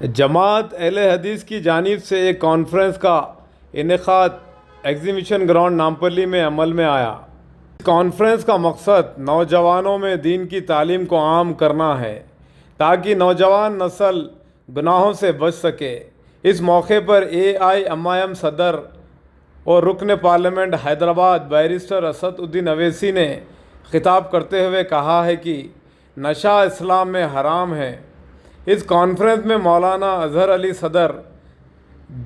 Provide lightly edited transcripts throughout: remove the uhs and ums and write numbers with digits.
جماعت اہل حدیث کی جانب سے ایک کانفرنس کا انعقاد ایگزیبیشن گراؤنڈ نامپلی میں عمل میں آیا۔ اس کانفرنس کا مقصد نوجوانوں میں دین کی تعلیم کو عام کرنا ہے تاکہ نوجوان نسل گناہوں سے بچ سکے۔ اس موقع پر AIMIM صدر اور رکن پارلیمنٹ حیدرآباد بیرسٹر اسد الدین اویسی نے خطاب کرتے ہوئے کہا ہے کہ نشہ اسلام میں حرام ہے۔ اس کانفرنس میں مولانا اظہر علی صدر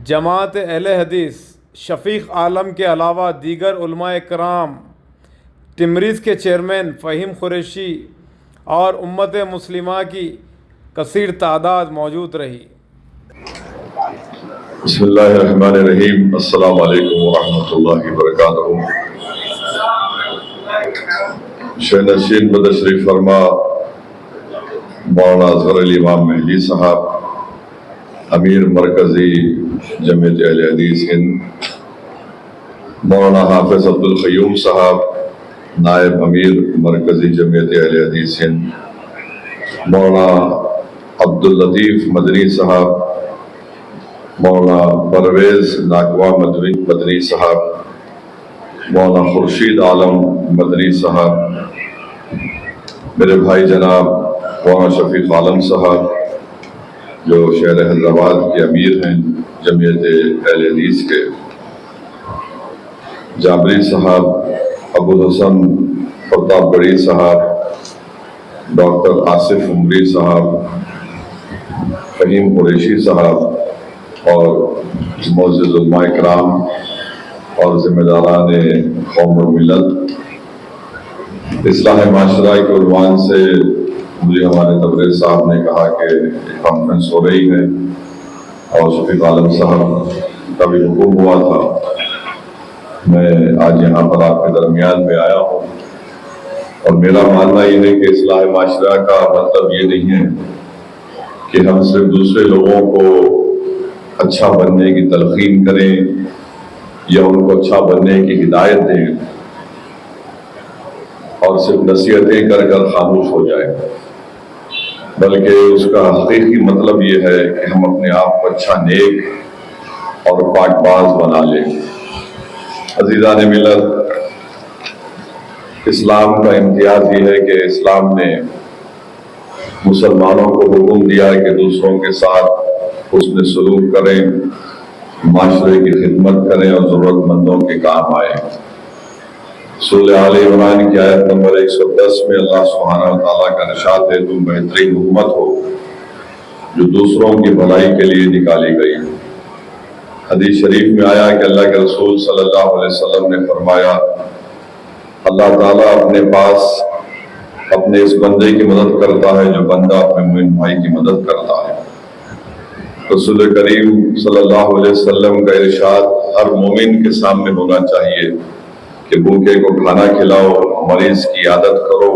جماعت اہل حدیث، شفیق عالم کے علاوہ دیگر علماء کرام، ٹمریز کے چیئرمین فہیم قریشی اور امت مسلمہ کی کثیر تعداد موجود رہی۔ بسم اللہ الرحمن الرحیم۔ السلام علیکم ورحمۃ اللہ وبرکاتہ۔ شہنشین بدشریف فرما مولانا اظہر علی امام مہدی صاحب، امیر مرکزی جمعیت اہل حدیث ہند، مولانا حافظ عبدالقیوم صاحب، نائب امیر مرکزی جمعیت اہل حدیث ہند، مولانا عبداللطیف مدنی صاحب، مولانا پرویز ناکوا مدنی صاحب، مولانا خورشید عالم مدنی صاحب، میرے بھائی جناب مولانا شفیق عالم صاحب جو شہر حیدرآباد کے امیر ہیں جمعیت اہل حدیث کے، جابری صاحب، ابو الحسن پرتاپ گڑھی صاحب، ڈاکٹر آصف عمری صاحب، فہیم قریشی صاحب اور معزز علماء کرام اور ذمہ داران قوم و ملت، اصلاح معاشرہ کے عنوان سے مجھے ہمارے تبریز صاحب نے کہا کہ ایک کانفرنس ہو رہی ہے اور شفیق عالم صاحب کا بھی حکم ہوا تھا۔ میں آج یہاں پر آپ کے درمیان میں آیا ہوں اور میرا ماننا یہ ہے کہ اصلاح معاشرہ کا مطلب یہ نہیں ہے کہ ہم صرف دوسرے لوگوں کو اچھا بننے کی تلقین کریں یا ان کو اچھا بننے کی ہدایت دیں اور صرف نصیحتیں کر کر خاموش ہو جائیں، بلکہ اس کا حقیقی مطلب یہ ہے کہ ہم اپنے آپ کو اچھا نیک اور پاک باز بنا لیں۔ عزیزان ملت، اسلام کا امتیاز یہ ہے کہ اسلام نے مسلمانوں کو حکم دیا کہ دوسروں کے ساتھ حسن سلوک کریں، معاشرے کی خدمت کریں اور ضرورت مندوں کے کام آئیں۔ سورہ آل عمران کی آیت نمبر 110 میں اللہ سبحانہ وتعالیٰ کا ارشاد ہے، تم بہترین امت ہو جو دوسروں کی بھلائی کے لیے نکالی گئی۔ حدیث شریف میں آیا کہ اللہ کے رسول صلی اللہ علیہ وسلم نے فرمایا، اللہ تعالیٰ اپنے پاس اپنے اس بندے کی مدد کرتا ہے جو بندہ اپنے مومن بھائی کی مدد کرتا ہے۔ رسول کریم صلی اللہ علیہ وسلم کا ارشاد ہر مومن کے سامنے ہونا چاہیے کہ بھوکے کو کھانا کھلاؤ، مریض کی عیادت کرو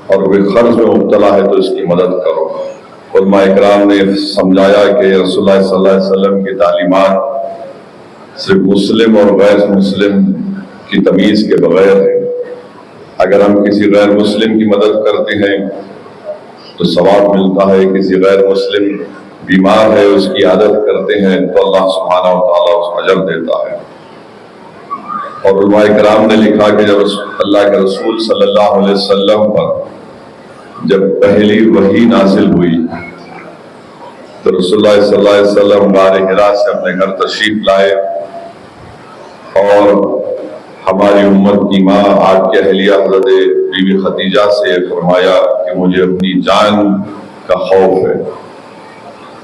اور کوئی قرض میں مبتلا ہے تو اس کی مدد کرو۔ علماء اکرام نے سمجھایا کہ رسول اللہ صلی اللہ علیہ وسلم کی تعلیمات صرف مسلم اور غیر مسلم کی تمیز کے بغیر ہیں۔ اگر ہم کسی غیر مسلم کی مدد کرتے ہیں تو ثواب ملتا ہے، کسی غیر مسلم بیمار ہے اس کی عیادت کرتے ہیں تو اللہ سبحانہ وتعالیٰ اس کو اجر دیتا ہے۔ اور علماء کرام نے لکھا کہ جب اللہ کے رسول صلی اللہ علیہ وسلم پر جب پہلی وحی نازل ہوئی تو رسول اللہ صلی اللہ علیہ وسلم غار حرا سے اپنے گھر تشریف لائے اور ہماری امت کی ماں آپ کی اہلیہ حضرت بی بی خدیجہ سے فرمایا کہ مجھے اپنی جان کا خوف ہے۔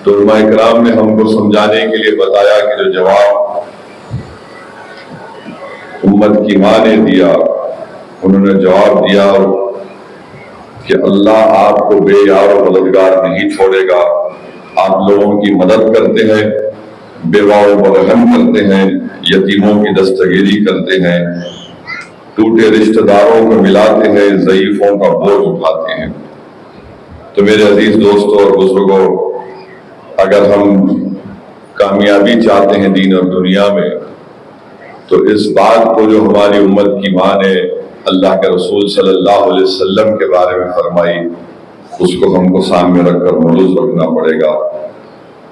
تو علماء کرام نے ہم کو سمجھانے کے لیے بتایا کہ جو جواب امت کی ماں نے دیا، انہوں نے جواب دیا کہ اللہ آپ کو بے یار و مددگار نہیں چھوڑے گا۔ آپ لوگوں کی مدد کرتے ہیں، بیواؤں پر رحم کرتے ہیں، یتیموں کی دستگیری کرتے ہیں، ٹوٹے رشتہ داروں کو ملاتے ہیں، ضعیفوں کا بوجھ اٹھاتے ہیں۔ تو میرے عزیز دوستوں اور بزرگوں، اگر ہم کامیابی چاہتے ہیں دین اور دنیا میں تو اس بات کو جو ہماری امت کی ماں نے اللہ کے رسول صلی اللہ علیہ وسلم کے بارے میں فرمائی، اس کو ہم کو سامنے رکھ کر ملوث رکھنا پڑے گا۔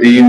3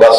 10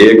1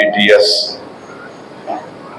ATS।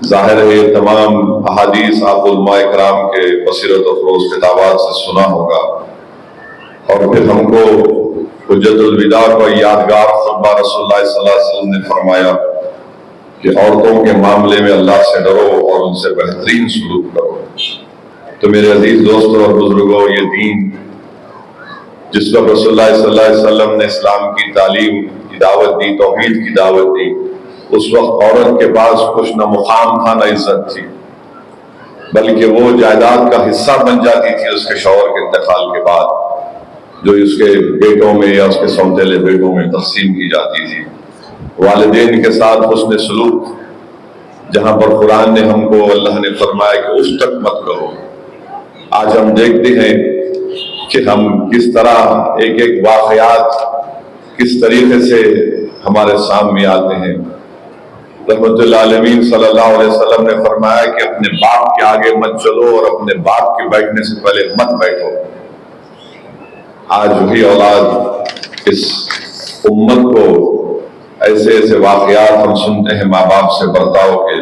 ظاہر ہے یہ تمام احادیث آپ علماء کرام کے بصیرت افروز خطابات سے سنا ہوگا، اور پھر ہم کو حجت الوداع کو یادگار خطبہ رسول اللہ صلی اللہ علیہ وسلم نے فرمایا کہ عورتوں کے معاملے میں اللہ سے ڈرو اور ان سے بہترین سلوک کرو۔ تو میرے عزیز دوستوں اور بزرگوں، یہ دین جس پر رسول اللہ صلی اللہ علیہ وسلم نے اسلام کی تعلیم کی دعوت دی، توحید کی دعوت دی، اس وقت عورت کے پاس کچھ نہ مقام تھا نہ عزت تھی، بلکہ وہ جائیداد کا حصہ بن جاتی تھی اس کے شوہر کے انتقال کے بعد، جو اس کے بیٹوں میں یا اس کے سوتیلے بیٹوں میں تقسیم کی جاتی تھی۔ والدین کے ساتھ حسن سلوک، جہاں پر قرآن نے ہم کو، اللہ نے فرمایا کہ اس تک مت کرو۔ آج ہم دیکھتے ہیں کہ ہم کس طرح ایک ایک واقعات کس طریقے سے ہمارے سامنے آتے ہیں۔ رحمت اللہ عالمین صلی اللہ علیہ وسلم نے فرمایا کہ اپنے باپ کے آگے مت چلو اور اپنے باپ کے بیٹھنے سے پہلے مت بیٹھو۔ آج وہی اولاد اس امت کو ایسے ایسے واقعات ہم سنتے ہیں ماں باپ سے برتاؤ کے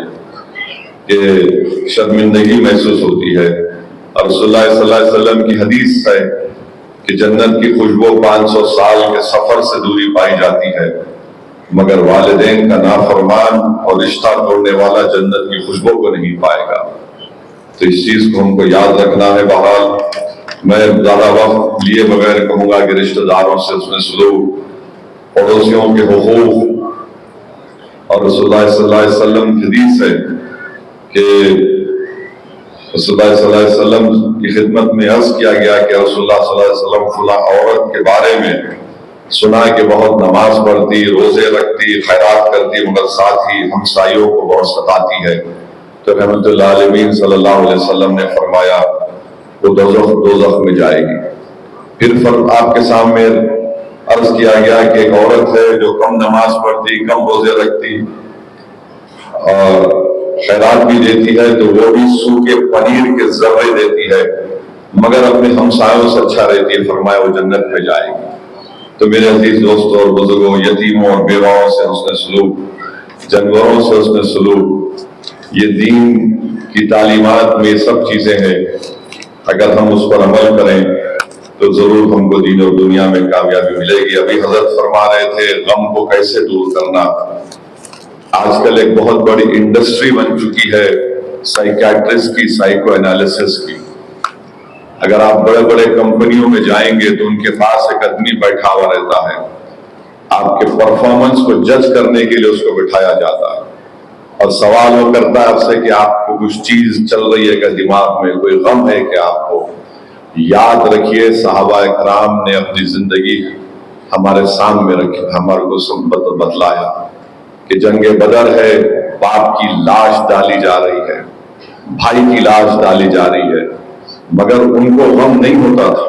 کہ شرمندگی محسوس ہوتی ہے۔ اور رسول اللہ صلی اللہ علیہ وسلم کی حدیث ہے کہ جنت کی خوشبو 500 سال کے سفر سے دوری پائی جاتی ہے، مگر والدین کا نافرمان اور رشتہ توڑنے والا جنت کی خوشبو کو نہیں پائے گا۔ تو اس چیز کو ہم کو یاد رکھنا ہے۔ بہرحال میں زیادہ وقت لیے بغیر کہوں گا کہ رشتہ داروں سے اس میں سلوک، پڑوسیوں کے حقوق، اور رسول اللہ صلی اللہ علیہ وسلم کی حدیث ہے کہ رسول اللہ صلی اللہ علیہ وسلم کی خدمت میں عرض کیا گیا کہ رسول اللہ صلی اللہ علیہ وسلم فلاں عورت کے بارے میں سنا کہ بہت نماز پڑھتی، روزے رکھتی، خیرات کرتی، مگر ساتھ ہی ہمسائیوں کو بہت ستاتی ہے۔ تو رحمت اللہ علیہ صلی اللہ علیہ وسلم نے فرمایا وہ دوزخ میں جائے گی۔ پھر آپ کے سامنے عرض کیا گیا کہ ایک عورت ہے جو کم نماز پڑھتی، کم روزے رکھتی اور خیرات بھی دیتی ہے، تو وہ بھی سوکھے پنیر کے ذرے دیتی ہے، مگر اپنے ہمسایوں سے اچھا رہتی ہے، فرمایا وہ جنت میں جائے گی۔ تو میرے عزیز دوستوں اور بزرگوں، یتیموں اور بیواؤں سے حسن سلوک، جانوروں سے حسن سلوک، یہ دین کی تعلیمات میں یہ سب چیزیں ہیں۔ اگر ہم اس پر عمل کریں تو ضرور ہم کو دین اور دنیا میں کامیابی ملے گی۔ ابھی حضرت فرما رہے تھے غم کو کیسے دور کرنا۔ آج کل ایک بہت بڑی انڈسٹری بن چکی ہے سائیکیٹرسٹ کی، سائیکو انالیسس کی۔ اگر آپ بڑے بڑے کمپنیوں میں جائیں گے تو ان کے پاس ایک آدمی بیٹھا ہوا رہتا ہے، آپ کے پرفارمنس کو جج کرنے کے لیے اس کو بٹھایا جاتا ہے، اور سوال وہ کرتا ہے آپ سے کہ آپ کو کچھ چیز چل رہی ہے کہ دماغ میں کوئی غم ہے کہ آپ کو۔ یاد رکھیے صحابہ کرام نے اپنی زندگی ہمارے سامنے رکھی، ہمارے کو بتلایا کہ جنگ بدر ہے، باپ کی لاش ڈالی جا رہی ہے، بھائی کی لاش ڈالی جا رہی ہے، مگر ان کو غم نہیں ہوتا تھا۔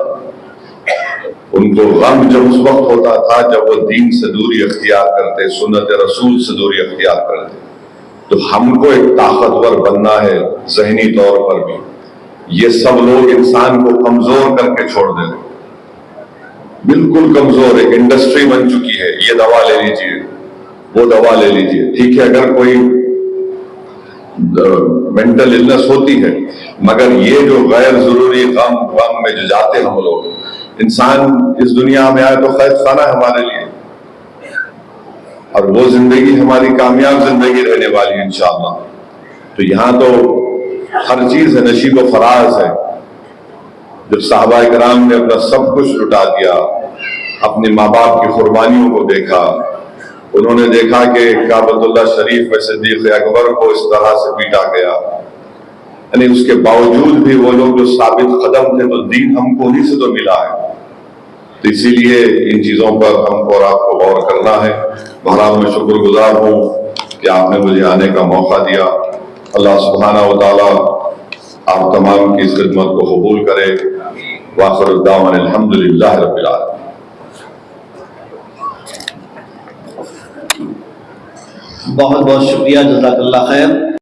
ان کو غم جب اس وقت ہوتا تھا جب وہ دین سے دوری اختیار کرتے، سنت رسول سے دوری اختیار کرتے۔ تو ہم کو ایک طاقتور بننا ہے ذہنی طور پر بھی۔ یہ سب لوگ انسان کو کمزور کر کے چھوڑ دیتے، بالکل کمزور، ایک انڈسٹری بن چکی ہے، یہ دوا لے لیجئے، وہ دوا لے لیجئے۔ ٹھیک ہے اگر کوئی مینٹل النس ہوتی ہے، مگر یہ جو غیر ضروری غم میں جو جاتے ہم لوگ، انسان اس دنیا میں آئے تو خیر خانہ ہے ہمارے لیے، اور وہ زندگی ہماری کامیاب زندگی رہنے والی ہے انشاءاللہ۔ تو یہاں تو ہر چیز ہے، نشیب و فراز ہے۔ جب صحابہ کرام نے اپنا سب کچھ لٹا دیا، اپنے ماں باپ کی قربانیوں کو دیکھا، انہوں نے دیکھا کہ کعبۃ اللہ شریف میں صدیق اکبر کو اس طرح سے پیٹا گیا، یعنی اس کے باوجود بھی وہ لوگ جو ثابت قدم تھے، تو دین ہم کو انہی سے تو ملا ہے۔ تو اسی لیے ان چیزوں پر ہم کو اور آپ کو غور کرنا ہے۔ بہرحال میں شکر گزار ہوں کہ آپ نے مجھے آنے کا موقع دیا۔ اللہ سبحانہ و تعالیٰ آپ تمام کی اس خدمت کو قبول کرے۔ وآخر الدعوانا الحمدللہ رب العالمین۔ بہت بہت شکریہ، جزاک اللہ خیر۔